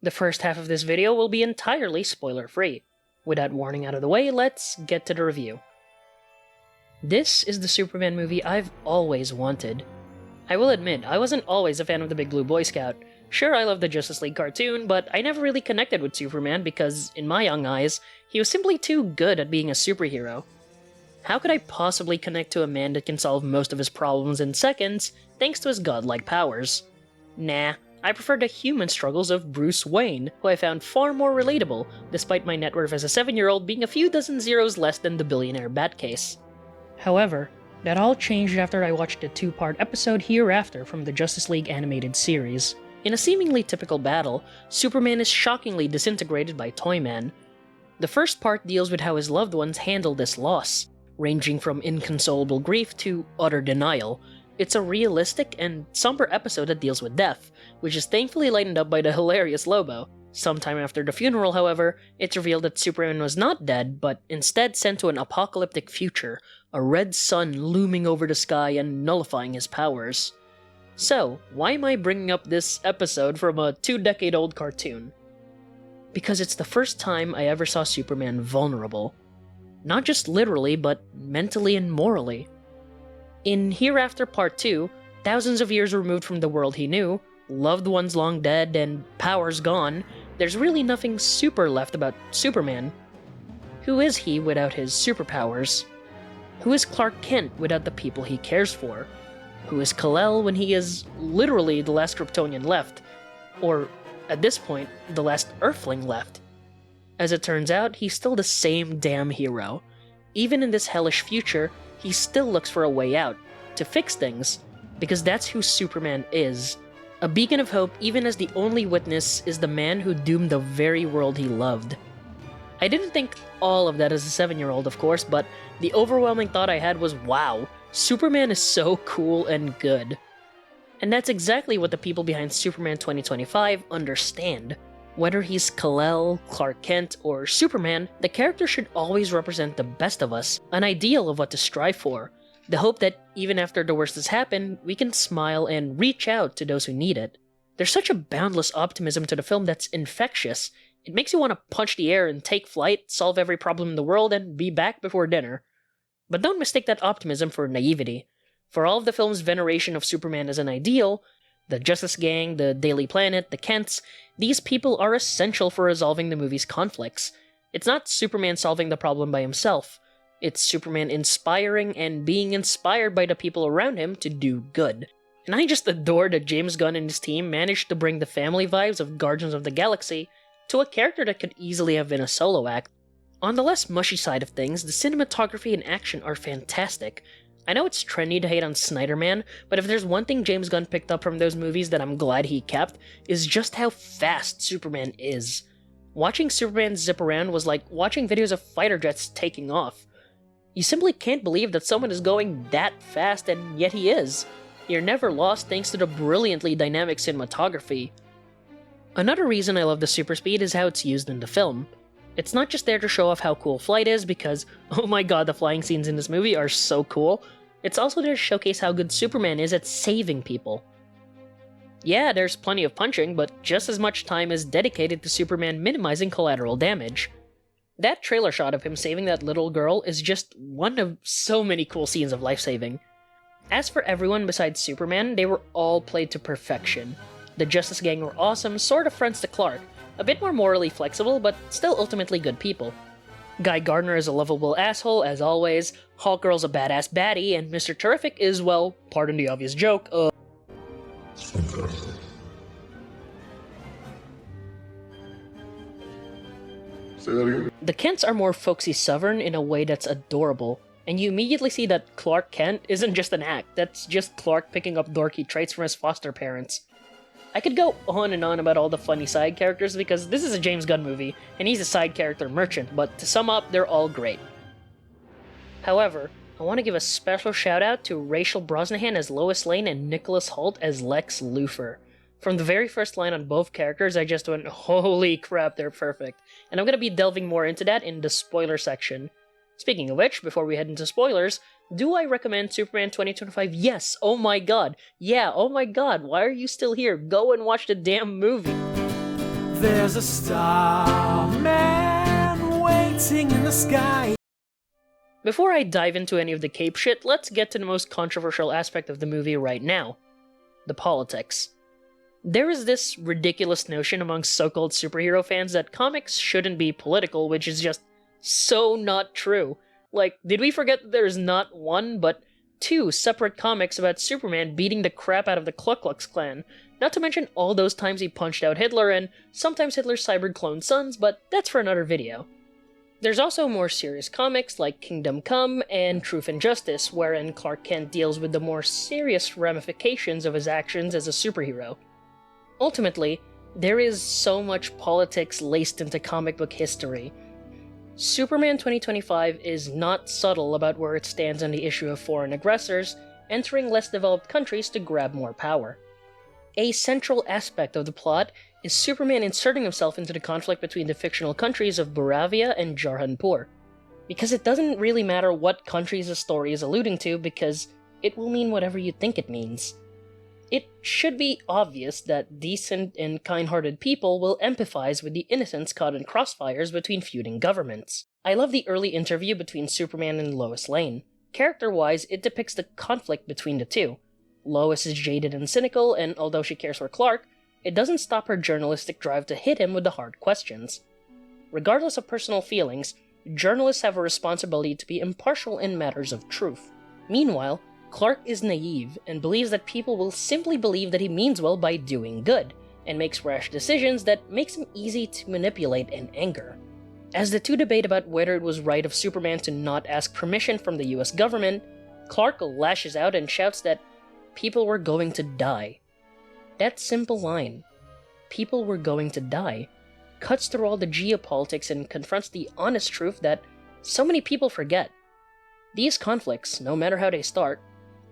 The first half of this video will be entirely spoiler-free. With that warning out of the way, let's get to the review. This is the Superman movie I've always wanted. I will admit, I wasn't always a fan of the Big Blue Boy Scout. Sure, I love the Justice League cartoon, but I never really connected with Superman because, in my young eyes, he was simply too good at being a superhero. How could I possibly connect to a man that can solve most of his problems in seconds, thanks to his godlike powers? Nah, I prefer the human struggles of Bruce Wayne, who I found far more relatable, despite my net worth as a 7-year-old being a few dozen zeros less than the billionaire Batcase. However, that all changed after I watched the 2-part episode Hereafter from the Justice League animated series. In a seemingly typical battle, Superman is shockingly disintegrated by Toyman. The first part deals with how his loved ones handle this loss, ranging from inconsolable grief to utter denial. It's a realistic and somber episode that deals with death, which is thankfully lightened up by the hilarious Lobo. Sometime after the funeral, however, it's revealed that Superman was not dead, but instead sent to an apocalyptic future, a red sun looming over the sky and nullifying his powers. So, why am I bringing up this episode from a 2-decade-old cartoon? Because it's the first time I ever saw Superman vulnerable. Not just literally, but mentally and morally. In Hereafter Part 2, thousands of years removed from the world he knew, loved ones long dead, and powers gone, there's really nothing super left about Superman. Who is he without his superpowers? Who is Clark Kent without the people he cares for? Who is Kal-El when he is literally the last Kryptonian left? Or, at this point, the last Earthling left? As it turns out, he's still the same damn hero. Even in this hellish future, he still looks for a way out, to fix things, because that's who Superman is. A beacon of hope even as the only witness is the man who doomed the very world he loved. I didn't think all of that as a 7-year-old, of course, but the overwhelming thought I had was, wow, Superman is so cool and good. And that's exactly what the people behind Superman 2025 understand. Whether he's Kal-El, Clark Kent, or Superman, the character should always represent the best of us, an ideal of what to strive for, the hope that even after the worst has happened, we can smile and reach out to those who need it. There's such a boundless optimism to the film that's infectious. It makes you want to punch the air and take flight, solve every problem in the world, and be back before dinner. But don't mistake that optimism for naivety. For all of the film's veneration of Superman as an ideal, the Justice Gang, the Daily Planet, the Kents, these people are essential for resolving the movie's conflicts. It's not Superman solving the problem by himself. It's Superman inspiring and being inspired by the people around him to do good. And I just adore that James Gunn and his team managed to bring the family vibes of Guardians of the Galaxy to a character that could easily have been a solo act. On the less mushy side of things, the cinematography and action are fantastic. I know it's trendy to hate on Snyder Man, but if there's one thing James Gunn picked up from those movies that I'm glad he kept, is just how fast Superman is. Watching Superman zip around was like watching videos of fighter jets taking off. You simply can't believe that someone is going that fast, and yet he is. You're never lost thanks to the brilliantly dynamic cinematography. Another reason I love the super speed is how it's used in the film. It's not just there to show off how cool flight is, because, oh my god, the flying scenes in this movie are so cool. It's also there to showcase how good Superman is at saving people. Yeah, there's plenty of punching, but just as much time is dedicated to Superman minimizing collateral damage. That trailer shot of him saving that little girl is just one of so many cool scenes of life-saving. As for everyone besides Superman, they were all played to perfection. The Justice Gang were awesome, sort of friends to Clark, a bit more morally flexible, but still ultimately good people. Guy Gardner is a lovable asshole, as always, Hawkgirl's a badass baddie, and Mr. Terrific is, well, pardon the obvious joke, Say that again? The Kents are more folksy Southern in a way that's adorable, and you immediately see that Clark Kent isn't just an act, that's just Clark picking up dorky traits from his foster parents. I could go on and on about all the funny side characters because this is a James Gunn movie, and he's a side character merchant, but to sum up, they're all great. However, I want to give a special shout out to Rachel Brosnahan as Lois Lane and Nicholas Hoult as Lex Luthor. From the very first line on both characters, I just went, holy crap, they're perfect. And I'm going to be delving more into that in the spoiler section. Speaking of which, before we head into spoilers, do I recommend Superman 2025? Yes! Oh my god! Yeah, oh my god, why are you still here? Go and watch the damn movie! There's a starman waiting in the sky. Before I dive into any of the cape shit, let's get to the most controversial aspect of the movie right now. The politics. There is this ridiculous notion among so-called superhero fans that comics shouldn't be political, which is just so not true. Like, did we forget that there's not one, but two separate comics about Superman beating the crap out of the Ku Klux Klan? Not to mention all those times he punched out Hitler and sometimes Hitler's cyber-cloned sons, but that's for another video. There's also more serious comics like Kingdom Come and Truth and Justice, wherein Clark Kent deals with the more serious ramifications of his actions as a superhero. Ultimately, there is so much politics laced into comic book history. Superman 2025 is not subtle about where it stands on the issue of foreign aggressors entering less developed countries to grab more power. A central aspect of the plot is Superman inserting himself into the conflict between the fictional countries of Boravia and Jarhanpur. Because it doesn't really matter what countries the story is alluding to, because it will mean whatever you think it means. It should be obvious that decent and kind-hearted people will empathize with the innocents caught in crossfires between feuding governments. I love the early interview between Superman and Lois Lane. Character-wise, it depicts the conflict between the two. Lois is jaded and cynical, and although she cares for Clark, it doesn't stop her journalistic drive to hit him with the hard questions. Regardless of personal feelings, journalists have a responsibility to be impartial in matters of truth. Meanwhile, Clark is naive and believes that people will simply believe that he means well by doing good, and makes rash decisions that makes him easy to manipulate and anger. As the two debate about whether it was right of Superman to not ask permission from the US government, Clark lashes out and shouts that people were going to die. That simple line, people were going to die, cuts through all the geopolitics and confronts the honest truth that so many people forget. These conflicts, no matter how they start,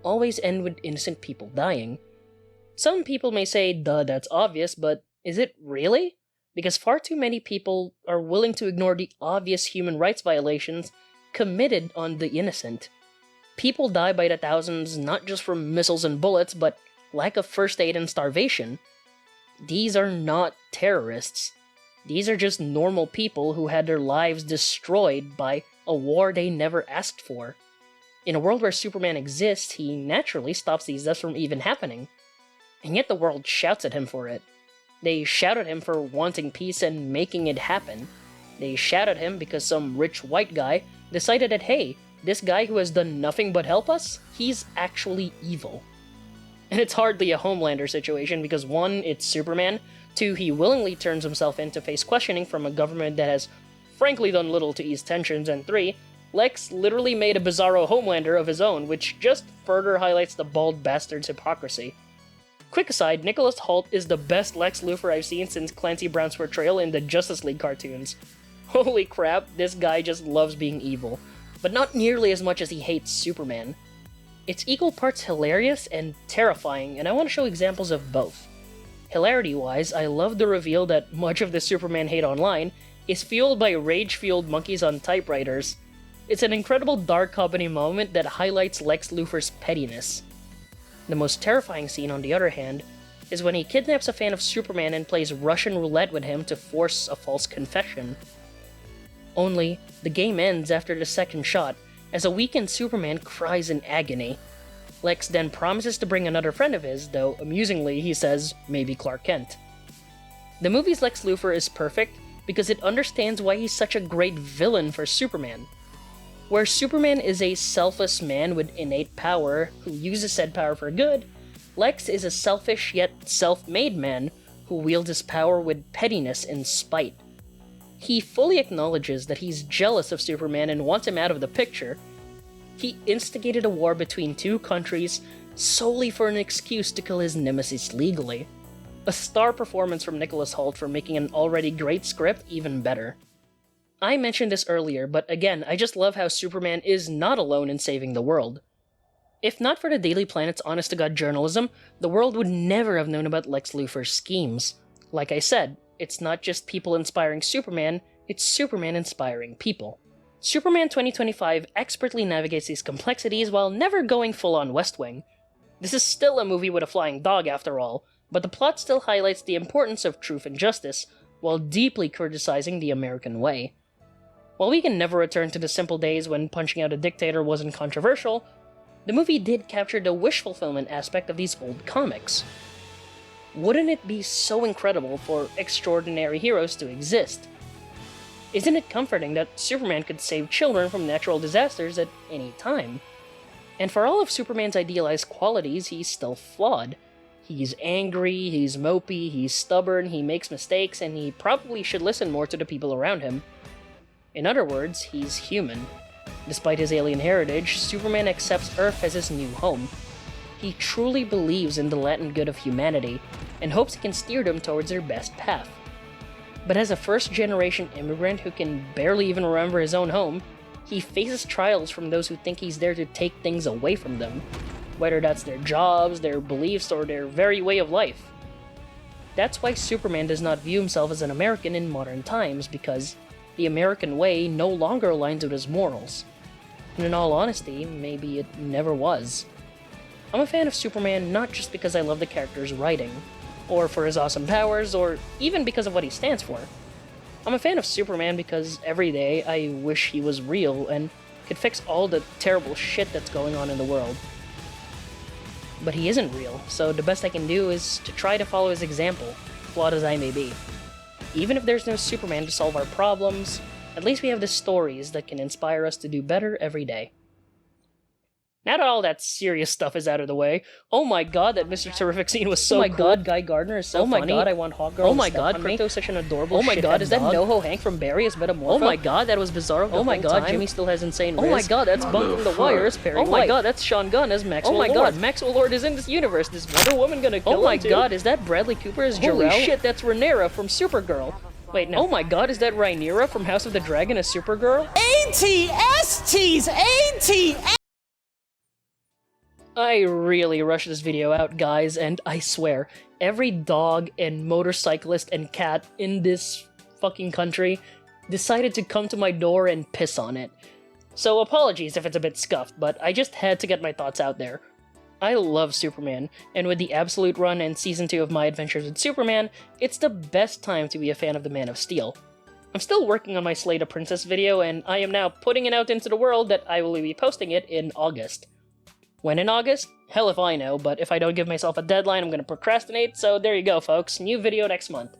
always end with innocent people dying. Some people may say, duh, that's obvious, but is it really? Because far too many people are willing to ignore the obvious human rights violations committed on the innocent. People die by the thousands not just from missiles and bullets, but lack of first aid and starvation. These are not terrorists. These are just normal people who had their lives destroyed by a war they never asked for. In a world where Superman exists, he naturally stops these deaths from even happening. And yet the world shouts at him for it. They shout at him for wanting peace and making it happen. They shout at him because some rich white guy decided that, hey, this guy who has done nothing but help us, he's actually evil. And it's hardly a Homelander situation because 1, it's Superman, 2, he willingly turns himself in to face questioning from a government that has frankly done little to ease tensions, and 3, Lex literally made a bizarro Homelander of his own, which just further highlights the bald bastard's hypocrisy. Quick aside, Nicholas Hoult is the best Lex Luthor I've seen since Clancy Brown's portrayal in the Justice League cartoons. Holy crap, this guy just loves being evil, but not nearly as much as he hates Superman. It's equal parts hilarious and terrifying, and I want to show examples of both. Hilarity-wise, I love the reveal that much of the Superman hate online is fueled by rage-fueled monkeys on typewriters. It's an incredible dark comedy moment that highlights Lex Luthor's pettiness. The most terrifying scene, on the other hand, is when he kidnaps a fan of Superman and plays Russian roulette with him to force a false confession. Only, the game ends after the second shot, as a weakened Superman cries in agony. Lex then promises to bring another friend of his, though amusingly he says maybe Clark Kent. The movie's Lex Luthor is perfect because it understands why he's such a great villain for Superman. Where Superman is a selfless man with innate power who uses said power for good, Lex is a selfish yet self-made man who wields his power with pettiness and spite. He fully acknowledges that he's jealous of Superman and wants him out of the picture. He instigated a war between two countries solely for an excuse to kill his nemesis legally. A star performance from Nicholas Hoult for making an already great script even better. I mentioned this earlier, but again, I just love how Superman is not alone in saving the world. If not for the Daily Planet's honest-to-God journalism, the world would never have known about Lex Luthor's schemes. Like I said, it's not just people inspiring Superman, it's Superman inspiring people. Superman 2025 expertly navigates these complexities while never going full-on West Wing. This is still a movie with a flying dog after all, but the plot still highlights the importance of truth and justice, while deeply criticizing the American way. While we can never return to the simple days when punching out a dictator wasn't controversial, the movie did capture the wish fulfillment aspect of these old comics. Wouldn't it be so incredible for extraordinary heroes to exist? Isn't it comforting that Superman could save children from natural disasters at any time? And for all of Superman's idealized qualities, he's still flawed. He's angry, he's mopey, he's stubborn, he makes mistakes, and he probably should listen more to the people around him. In other words, he's human. Despite his alien heritage, Superman accepts Earth as his new home. He truly believes in the latent good of humanity, and hopes he can steer them towards their best path. But as a first-generation immigrant who can barely even remember his own home, he faces trials from those who think he's there to take things away from them, whether that's their jobs, their beliefs, or their very way of life. That's why Superman does not view himself as an American in modern times, because the American way no longer aligns with his morals. And in all honesty, maybe it never was. I'm a fan of Superman not just because I love the character's writing, or for his awesome powers, or even because of what he stands for. I'm a fan of Superman because every day I wish he was real and could fix all the terrible shit that's going on in the world. But he isn't real, so the best I can do is to try to follow his example, flawed as I may be. Even if there's no Superman to solve our problems, at least we have the stories that can inspire us to do better every day. Now that all that serious stuff is out of the way, oh my god, that Mr. Terrific scene was so cool. Oh my god, Guy Gardner is so funny. Oh my god, I want Hawkgirl. Oh my god, Crypto's such an adorable. Oh my god, is that NoHo Hank from Barry as Metamorpho? Oh my god, that was Bizarro. Oh my god, Jimmy still has insane riz. Oh my god, that's Bunk from The Wire as Perry White. Oh my god, that's Sean Gunn as Maxwell Lord. Oh my god, Maxwell Lord is in this universe. Is Wonder Woman gonna kill him? Oh my god, is that Bradley Cooper as Jor-El? Holy shit, that's Rhaenyra from Supergirl. Wait, no. Oh my god, is that Rhaenyra from House of the Dragon as Supergirl? ATSTs! ATS! I really rushed this video out, guys, and I swear, every dog and motorcyclist and cat in this fucking country decided to come to my door and piss on it. So apologies if it's a bit scuffed, but I just had to get my thoughts out there. I love Superman, and with the Absolute Run and Season 2 of My Adventures with Superman, it's the best time to be a fan of the Man of Steel. I'm still working on my Slay the Princess video, and I am now putting it out into the world that I will be posting it in August. When in August? Hell if I know, but if I don't give myself a deadline, I'm gonna procrastinate, so there you go, folks. New video next month.